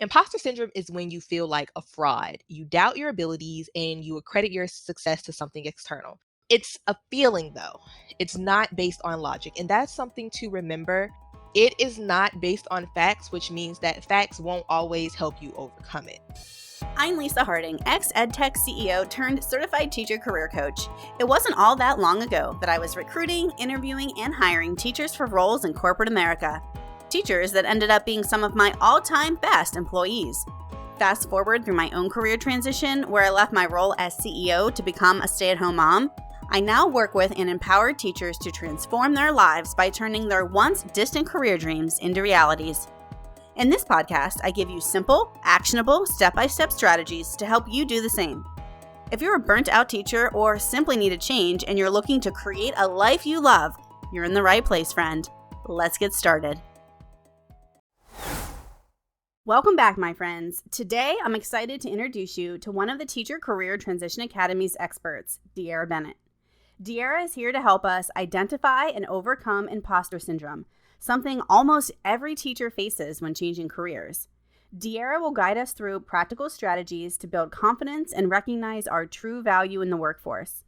Imposter syndrome is when you feel like a fraud. You doubt your abilities and you accredit your success to something external. It's a feeling, though. It's not based on logic. And that's something to remember. It is not based on facts, which means that facts won't always help you overcome it. I'm Lisa Harding, ex-EdTech CEO turned certified teacher career coach. It wasn't all that long ago that I was recruiting, interviewing, and hiring teachers for roles in corporate America. Teachers that ended up being some of my all-time best employees. Fast forward through my own career transition, where I left my role as CEO to become a stay-at-home mom, I now work with and empower teachers to transform their lives by turning their once distant career dreams into realities. In this podcast, I give you simple, actionable, step-by-step strategies to help you do the same. If you're a burnt-out teacher or simply need a change and you're looking to create a life you love, you're in the right place, friend. Let's get started. Welcome back, my friends. Today, I'm excited to introduce you to one of the Teacher Career Transition Academy's experts, Deiera Bennett. Deiera is here to help us identify and overcome imposter syndrome, something almost every teacher faces when changing careers. Deiera will guide us through practical strategies to build confidence and recognize our true value in the workforce.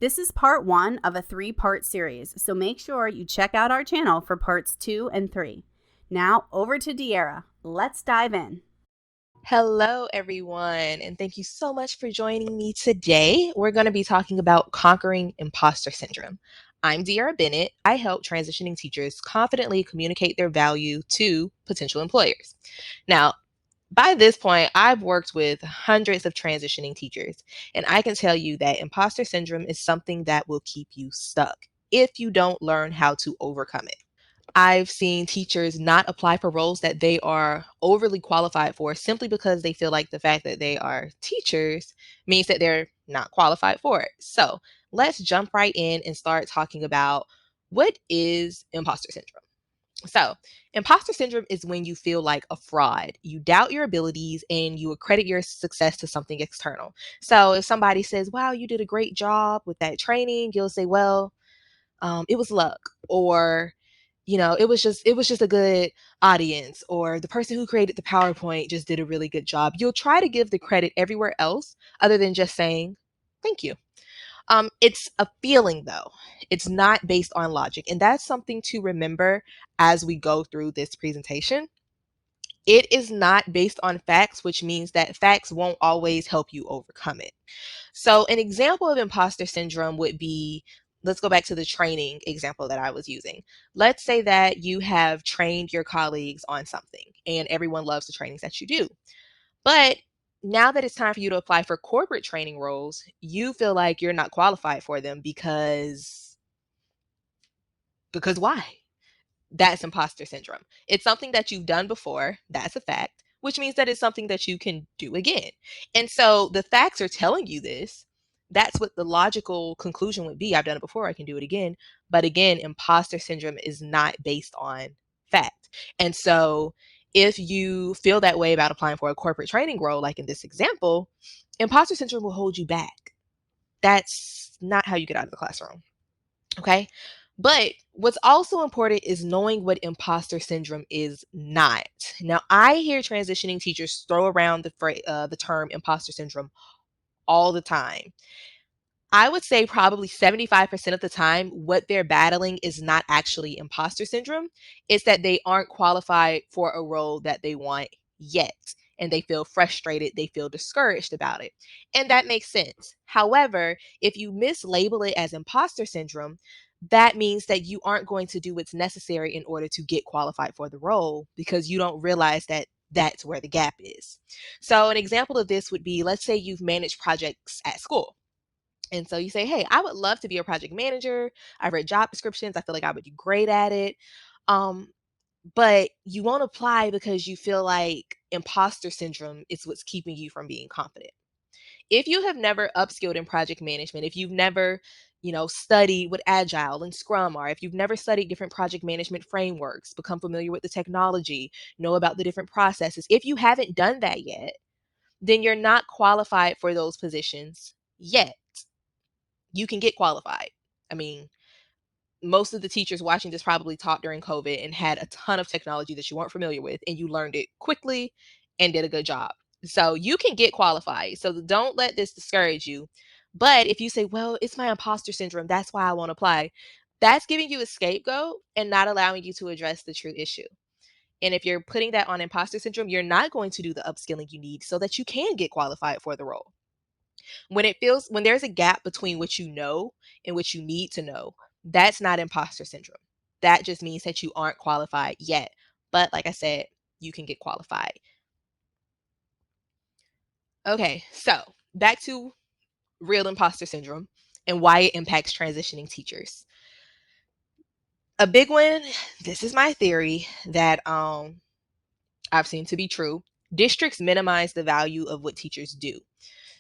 This is part 1 of a 3-part series, so make sure you check out our channel for parts 2 and 3. Now, over to Deiera. Let's dive in. Hello, everyone, and thank you so much for joining me today. We're going to be talking about conquering imposter syndrome. I'm Deiera Bennett. I help transitioning teachers confidently communicate their value to potential employers. Now, by this point, I've worked with hundreds of transitioning teachers, and I can tell you that imposter syndrome is something that will keep you stuck if you don't learn how to overcome it. I've seen teachers not apply for roles that they are overly qualified for simply because they feel like the fact that they are teachers means that they're not qualified for it. So let's jump right in and start talking about what is imposter syndrome. So, imposter syndrome is when you feel like a fraud. You doubt your abilities and you accredit your success to something external. So, if somebody says, "Wow, you did a great job with that training," you'll say, "Well, it was luck," or it was just a good audience, or the person who created the PowerPoint just did a really good job. You'll try to give the credit everywhere else other than just saying thank you. It's a feeling, though. It's not based on logic, and that's something to remember as we go through this presentation. It is not based on facts, which means that facts won't always help you overcome it. So an example of imposter syndrome would be, let's go back to the training example that I was using. Let's say that you have trained your colleagues on something and everyone loves the trainings that you do. But now that it's time for you to apply for corporate training roles, you feel like you're not qualified for them because why? That's imposter syndrome. It's something that you've done before. That's a fact, which means that it's something that you can do again. And so the facts are telling you this. That's what the logical conclusion would be. I've done it before. I can do it again. But again, imposter syndrome is not based on fact. And so if you feel that way about applying for a corporate training role, like in this example, imposter syndrome will hold you back. That's not how you get out of the classroom. Okay. But what's also important is knowing what imposter syndrome is not. Now, I hear transitioning teachers throw around the term imposter syndrome all the time. I would say probably 75% of the time, what they're battling is not actually imposter syndrome. It's that they aren't qualified for a role that they want yet. And they feel frustrated, they feel discouraged about it. And that makes sense. However, if you mislabel it as imposter syndrome, that means that you aren't going to do what's necessary in order to get qualified for the role because you don't realize that that's where the gap is. So, an example of this would be, let's say you've managed projects at school. And so you say, "Hey, I would love to be a project manager. I've read job descriptions. I feel like I would do great at it." Um, but you won't apply because you feel like imposter syndrome is what's keeping you from being confident. If you have never upskilled in project management, if you've never, studied what Agile and Scrum are, if you've never studied different project management frameworks, become familiar with the technology, know about the different processes, if you haven't done that yet, then you're not qualified for those positions yet. You can get qualified. I mean, most of the teachers watching this probably taught during COVID and had a ton of technology that you weren't familiar with, and you learned it quickly and did a good job. So you can get qualified. So don't let this discourage you. But if you say, well, it's my imposter syndrome, that's why I won't apply, that's giving you a scapegoat and not allowing you to address the true issue. And if you're putting that on imposter syndrome, you're not going to do the upskilling you need so that you can get qualified for the role. When there's a gap between what you know and what you need to know, that's not imposter syndrome. That just means that you aren't qualified yet. But like I said, you can get qualified. Okay, so back to real imposter syndrome and why it impacts transitioning teachers. A big one, this is my theory that I've seen to be true. Districts minimize the value of what teachers do.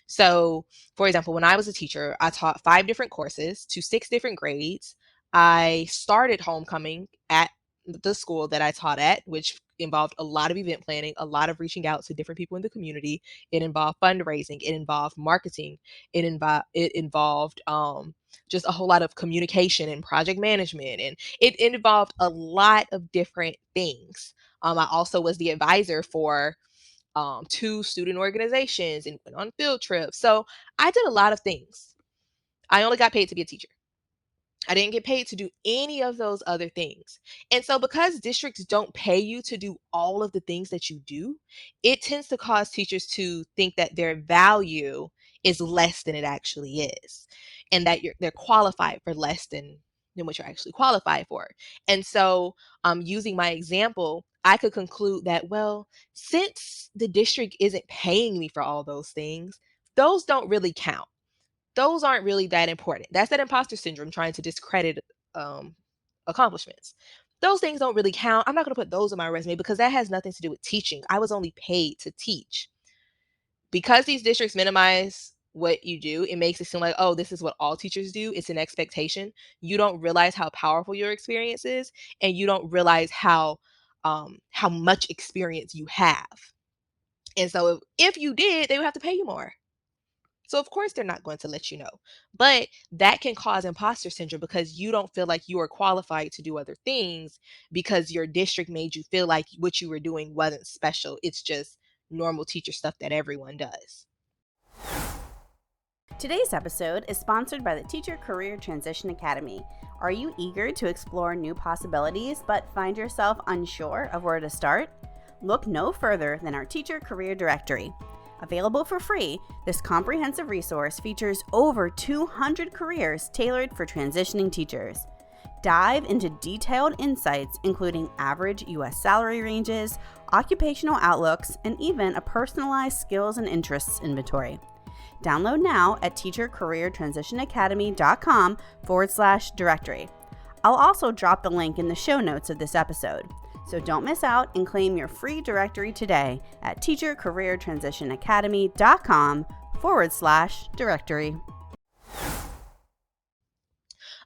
So, for example, when I was a teacher, I taught 5 different courses to 6 different grades. I started homecoming at the school that I taught at, which involved a lot of event planning, a lot of reaching out to different people in the community. It involved fundraising, it involved marketing, it involved just a whole lot of communication and project management, and it involved a lot of different things. I also was the advisor for 2 student organizations and went on field trips. So I did a lot of things. I only got paid to be a teacher. I didn't get paid to do any of those other things. And so, because districts don't pay you to do all of the things that you do, it tends to cause teachers to think that their value is less than it actually is, and that they're qualified for less than what you're actually qualified for. And so, using my example, I could conclude that, well, since the district isn't paying me for all those things, those don't really count. Those aren't really that important. That's that imposter syndrome trying to discredit um, accomplishments. Those things don't really count. I'm not going to put those on my resume because that has nothing to do with teaching. I was only paid to teach. Because these districts minimize what you do, it makes it seem like, oh, this is what all teachers do. It's an expectation. You don't realize how powerful your experience is, and you don't realize how much experience you have. And so if you did, they would have to pay you more. So of course they're not going to let you know. But that can cause imposter syndrome because you don't feel like you are qualified to do other things because your district made you feel like what you were doing wasn't special. It's just normal teacher stuff that everyone does. Today's episode is sponsored by the Teacher Career Transition Academy. Are you eager to explore new possibilities but find yourself unsure of where to start? Look no further than our Teacher Career Directory. Available for free, this comprehensive resource features over 200 careers tailored for transitioning teachers. Dive into detailed insights including average U.S. salary ranges, occupational outlooks, and even a personalized skills and interests inventory. Download now at teachercareertransitionacademy.com/directory. I'll also drop the link in the show notes of this episode. So don't miss out and claim your free directory today at teachercareertransitionacademy.com/directory.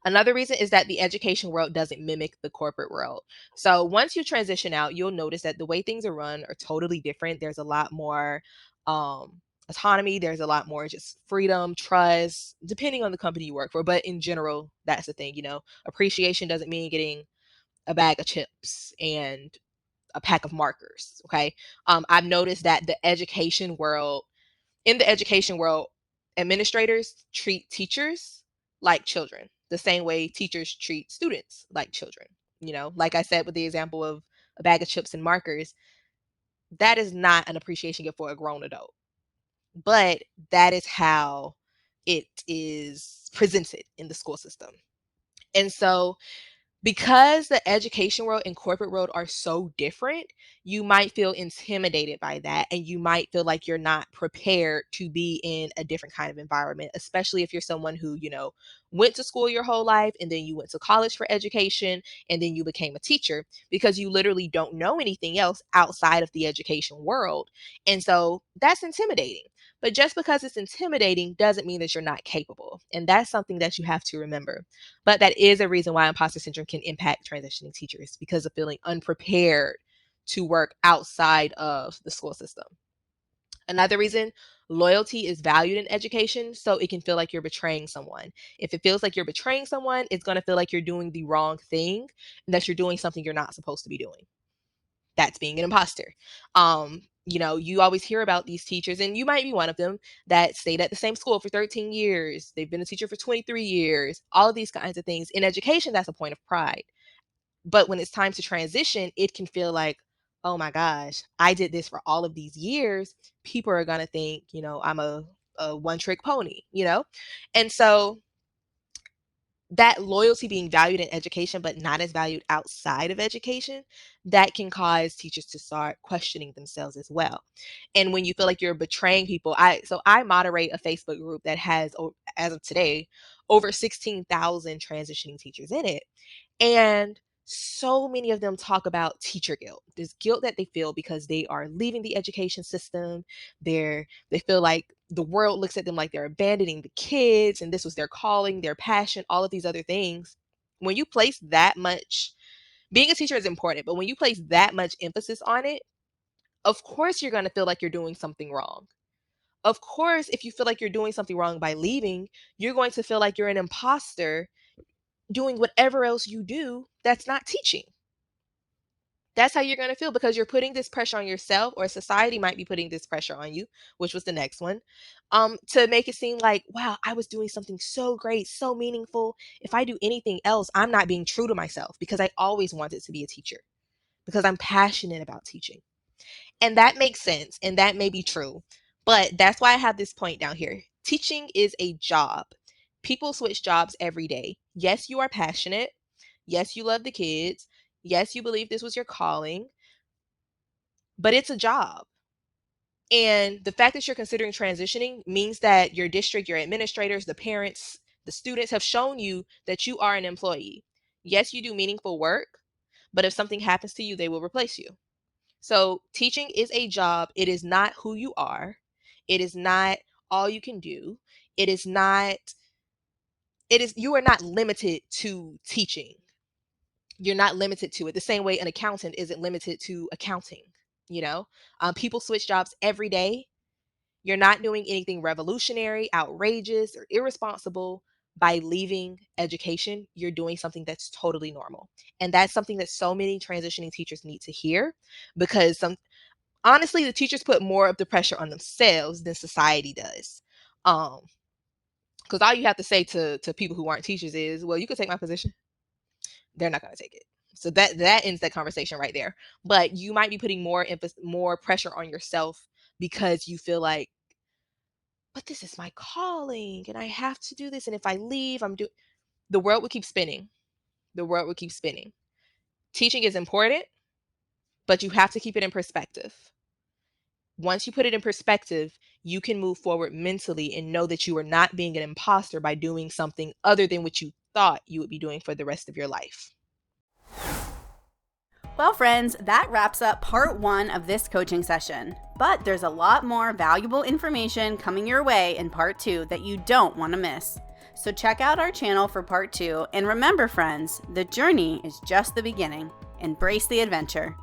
Another reason is that the education world doesn't mimic the corporate world. So once you transition out, you'll notice that the way things are run are totally different. There's a lot more autonomy. There's a lot more just freedom, trust, depending on the company you work for. But in general, that's the thing. Appreciation doesn't mean getting a bag of chips and a pack of markers. Okay. I've noticed that in the education world, administrators treat teachers like children, the same way teachers treat students like children. Like I said with the example of a bag of chips and markers, that is not an appreciation gift for a grown adult, but that is how it is presented in the school system. And so because the education world and corporate world are so different, you might feel intimidated by that, and you might feel like you're not prepared to be in a different kind of environment, especially if you're someone who, went to school your whole life and then you went to college for education and then you became a teacher, because you literally don't know anything else outside of the education world. And so that's intimidating. But just because it's intimidating doesn't mean that you're not capable. And that's something that you have to remember. But that is a reason why imposter syndrome can impact transitioning teachers, because of feeling unprepared to work outside of the school system. Another reason, loyalty is valued in education, so it can feel like you're betraying someone. If it feels like you're betraying someone, it's going to feel like you're doing the wrong thing and that you're doing something you're not supposed to be doing. That's being an imposter. You always hear about these teachers, and you might be one of them, that stayed at the same school for 13 years. They've been a teacher for 23 years, all of these kinds of things. In education, that's a point of pride. But when it's time to transition, it can feel like, oh my gosh, I did this for all of these years. People are going to think, I'm a one trick pony. And so that loyalty being valued in education but not as valued outside of education, that can cause teachers to start questioning themselves as well. And when you feel like you're betraying people, I moderate a Facebook group that has, as of today, over 16,000 transitioning teachers in it. And so many of them talk about teacher guilt, this guilt that they feel because they are leaving the education system. They feel like the world looks at them like they're abandoning the kids, and this was their calling, their passion, all of these other things. When you place that much, being a teacher is important, but when you place that much emphasis on it, of course you're going to feel like you're doing something wrong. Of course, if you feel like you're doing something wrong by leaving, you're going to feel like you're an imposter doing whatever else you do that's not teaching. That's how you're going to feel, because you're putting this pressure on yourself, or society might be putting this pressure on you, which was the next one, to make it seem like, wow, I was doing something so great, so meaningful. If I do anything else, I'm not being true to myself, because I always wanted to be a teacher, because I'm passionate about teaching. And that makes sense, and that may be true. But that's why I have this point down here. Teaching is a job. People switch jobs every day. Yes, you are passionate. Yes, you love the kids. Yes, you believe this was your calling, but it's a job. And the fact that you're considering transitioning means that your district, your administrators, the parents, the students have shown you that you are an employee. Yes, you do meaningful work, but if something happens to you, they will replace you. So teaching is a job. It is not who you are. It is not all you can do. You are not limited to teaching. You're not limited to it. The same way an accountant isn't limited to accounting. People switch jobs every day. You're not doing anything revolutionary, outrageous, or irresponsible by leaving education. You're doing something that's totally normal. And that's something that so many transitioning teachers need to hear, because honestly, the teachers put more of the pressure on themselves than society does. Because all you have to say to people who aren't teachers is, well, you could take my position. They're not going to take it. So that ends that conversation right there. But you might be putting more pressure on yourself, because you feel like, but this is my calling and I have to do this. And if I leave, the world will keep spinning. The world will keep spinning. Teaching is important, but you have to keep it in perspective. Once you put it in perspective, you can move forward mentally and know that you are not being an imposter by doing something other than what you thought you would be doing for the rest of your life. Well, friends, that wraps up part 1 of this coaching session. But there's a lot more valuable information coming your way in part 2 that you don't want to miss. So check out our channel for part 2. And remember, friends, the journey is just the beginning. Embrace the adventure.